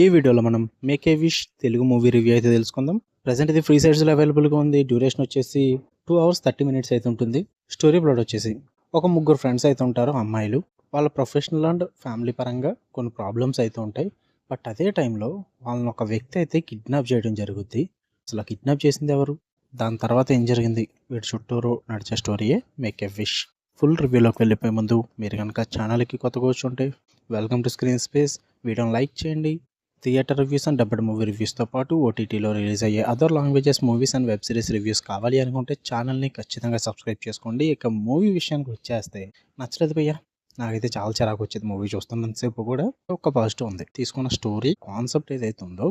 ఈ వీడియోలో మనం make a wish Telugu movie review అయితే తెలుసుకుందాం. ప్రెజెంట్ ఇది ఫ్రీ సైడ్స్లో అవైలబుల్గా ఉంది. డ్యూరేషన్ వచ్చేసి 2 hours 30 minutes అయితే ఉంటుంది. స్టోరీ ప్లాట్ వచ్చేసి ఒక ముగ్గురు ఫ్రెండ్స్ అయితే ఉంటారు అమ్మాయిలు. వాళ్ళ ప్రొఫెషనల్ అండ్ ఫ్యామిలీ పరంగా కొన్ని ప్రాబ్లమ్స్ అయితే ఉంటాయి. బట్ అదే టైంలో వాళ్ళని ఒక వ్యక్తి అయితే కిడ్నాప్ చేయడం జరుగుద్ది. అసలు కిడ్నాప్ చేసింది ఎవరు, దాని తర్వాత ఏం జరిగింది, వీటి చుట్టూరు నడిచే స్టోరీయే మేక్ ఏ విష్. ఫుల్ రివ్యూలోకి వెళ్ళిపోయే ముందు మీరు కనుక ఛానల్కి కొత్తగా వచ్చుంటే వెల్కమ్ టు స్క్రీన్ స్పేస్. వీడియోని లైక్ చేయండి. థియేటర్ రివ్యూస్ అండ్ డబ్బడ్ మూవీ రివ్యూస్తో పాటు ఓటీటీలో రిలీజ్ అయ్యే other languages movies and web series reviews కావాలి అనుకుంటే ఛానల్ని ఖచ్చితంగా సబ్స్క్రైబ్ చేసుకోండి. ఇక మూవీ విషయానికి వచ్చేస్తే నచ్చలేదు భయ్యా, నాకైతే చాలా చిరాకు వచ్చేది మూవీ చూస్తున్నంతసేపు కూడా. ఒక పాజిటివ్ ఉంది, తీసుకున్న స్టోరీ కాన్సెప్ట్ ఏదైతే ఉందో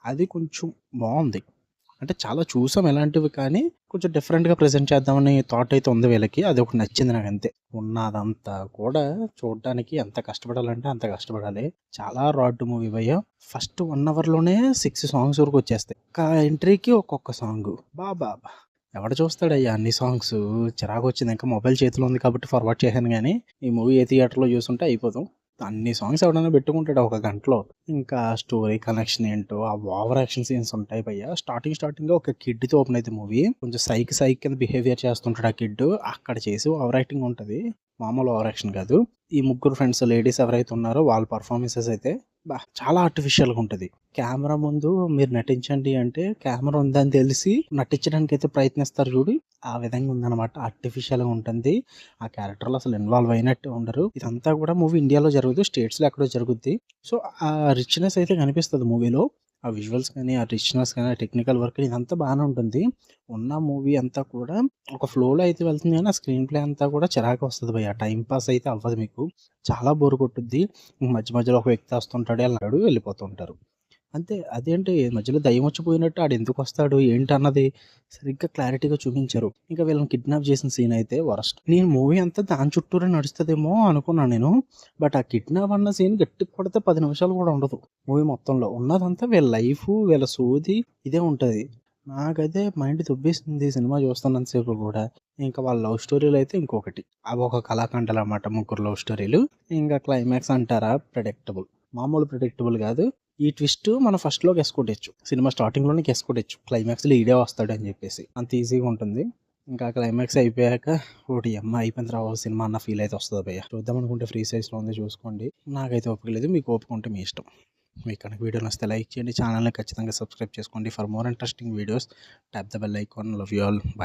అది కొంచెం బాగుంది. అంటే చాలా చూసాం ఎలాంటివి, కానీ కొంచెం డిఫరెంట్గా ప్రజెంట్ చేద్దామని థాట్ అయితే ఉంది వీళ్ళకి. అది ఒకటి నచ్చింది నాకు అంతే. ఉన్నదంతా కూడా చూడడానికి ఎంత కష్టపడాలంటే అంత కష్టపడాలి. చాలా రాడ్ మూవీ భయ్య. ఫస్ట్ 1 hourలోనే 6 songs వరకు వచ్చేస్తాయి. ఒక్క ఎంట్రీకి ఒక్కొక్క సాంగ్. బాబా ఎవడ చూస్తాడయ్యా అన్ని సాంగ్స్, చిరాకు వచ్చింది. ఇంకా మొబైల్ చేతిలో ఉంది కాబట్టి ఫార్వర్డ్ చేశాను, కానీ ఈ మూవీ ఏ థియేటర్లో చూసుంటే అయిపోతాం. అన్ని సాంగ్స్ ఎవడైనా పెట్టుకుంటాడు ఒక గంటలో. ఇంకా స్టోరీ కనెక్షన్ ఏంటో, ఆ ఓవర్ యాక్షన్ సీన్స్ ఉంటాయి భయ్య. స్టార్టింగ్ ఒక కిడ్ తో ఓపెన్ అయితే మూవీ కొంచెం సైక్ కింద బిహేవియర్ చేస్తుంటాడు ఆ కిడ్. అక్కడ చేసి ఓవర్ యాక్టింగ్ ఉంటది, మామూలు ఓవర్ యాక్షన్ కాదు. ఈ ముగ్గురు ఫ్రెండ్స్ లేడీస్ ఎవరైతే ఉన్నారో వాళ్ళ పర్ఫార్మెన్సెస్ అయితే చాలా ఆర్టిఫిషియల్గా ఉంటుంది. కెమెరా ముందు మీరు నటించండి అంటే కెమెరా ఉందని తెలిసి నటించడానికి అయితే ప్రయత్నిస్తారు చూడు, ఆ విధంగా ఉందన్నమాట. ఆర్టిఫిషియల్గా ఉంటుంది. ఆ క్యారెక్టర్లో అసలు ఇన్వాల్వ్ అయినట్టు ఉండరు. ఇదంతా కూడా మూవీ ఇండియాలో జరుగుతుంది, స్టేట్స్లో ఎక్కడో జరుగుద్ది. సో ఆ రిచ్నెస్ అయితే కనిపిస్తుంది మూవీలో. ఆ విజువల్స్ కానీ, ఆ రిచ్నెస్ కానీ, ఆ టెక్నికల్ వర్క్ ఇదంతా బాగానే ఉంటుంది. ఉన్న మూవీ అంతా కూడా ఒక ఫ్లోలో అయితే వెళ్తుంది, కానీ ఆ స్క్రీన్ ప్లే అంతా కూడా చిరాకు వస్తుంది భయ్య. టైం పాస్ అయితే అవ్వదు మీకు, చాలా బోర్ కొట్టుద్ది. మధ్య మధ్యలో ఒక వ్యక్తి వస్తుంటాడు, వెళ్ళాడు వెళ్ళిపోతుంటారు అంతే. అదేంటి మధ్యలో దయ్యం వచ్చిపోయినట్టు ఆడు ఎందుకు వస్తాడు ఏంటి అన్నది సరిగ్గా క్లారిటీగా చూపించారు. ఇంకా వీళ్ళని కిడ్నాప్ చేసిన సీన్ అయితే వరస్ట్. నేను మూవీ అంతా దాని చుట్టూరే నడుస్తుందేమో అనుకున్నాను నేను. బట్ ఆ కిడ్నాప్ అన్న సీన్ గట్టి కొడితే 10 నిమిషాలు కూడా ఉండదు మూవీ మొత్తంలో. ఉన్నదంతా వీళ్ళ లైఫ్, వీళ్ళ సోది ఇదే ఉంటుంది. నాకైతే మైండ్ దుబ్బేసింది సినిమా చూస్తున్నంతసేపు కూడా. ఇంకా వాళ్ళ లవ్ స్టోరీలు అయితే ఇంకొకటి, అవి ఒక కళాఖండాలు అన్నమాట. ముగ్గురు లవ్ స్టోరీలు. ఇంకా క్లైమాక్స్ అంటారా, ప్రెడిక్టబుల్. మామూలు ప్రెడిక్టబుల్ కాదు. ఈ ట్విస్ట్ మనం ఫస్ట్లో గెస్ కొట్టచ్చు, సినిమా స్టార్టింగ్లోనే గెస్ కొట్టచ్చు, క్లైమాక్స్లో ఈడే వస్తాడు అని చెప్పేసి. అంత ఈజీగా ఉంటుంది. ఇంకా క్లైమాక్స్ అయిపోయాక ఒకటి అమ్మ అయిపోయింది రావు సినిమా అన్న ఫీల్ అయితే వస్తుంది భయ్య. చూద్దాం అనుకుంటే ఫ్రీ సైజ్లో ఉంది, చూసుకోండి. నాకైతే ఓపిక లేదు, మీకు ఓపిక ఉంటే మీ ఇష్టం. మీకు కనుక వీడియో నచ్చితే లైక్ చేయండి, ఛానల్ని ఖచ్చితంగా సబ్స్క్రైబ్ చేసుకోండి. For more interesting videos tap the bell icon. Love you all, bye.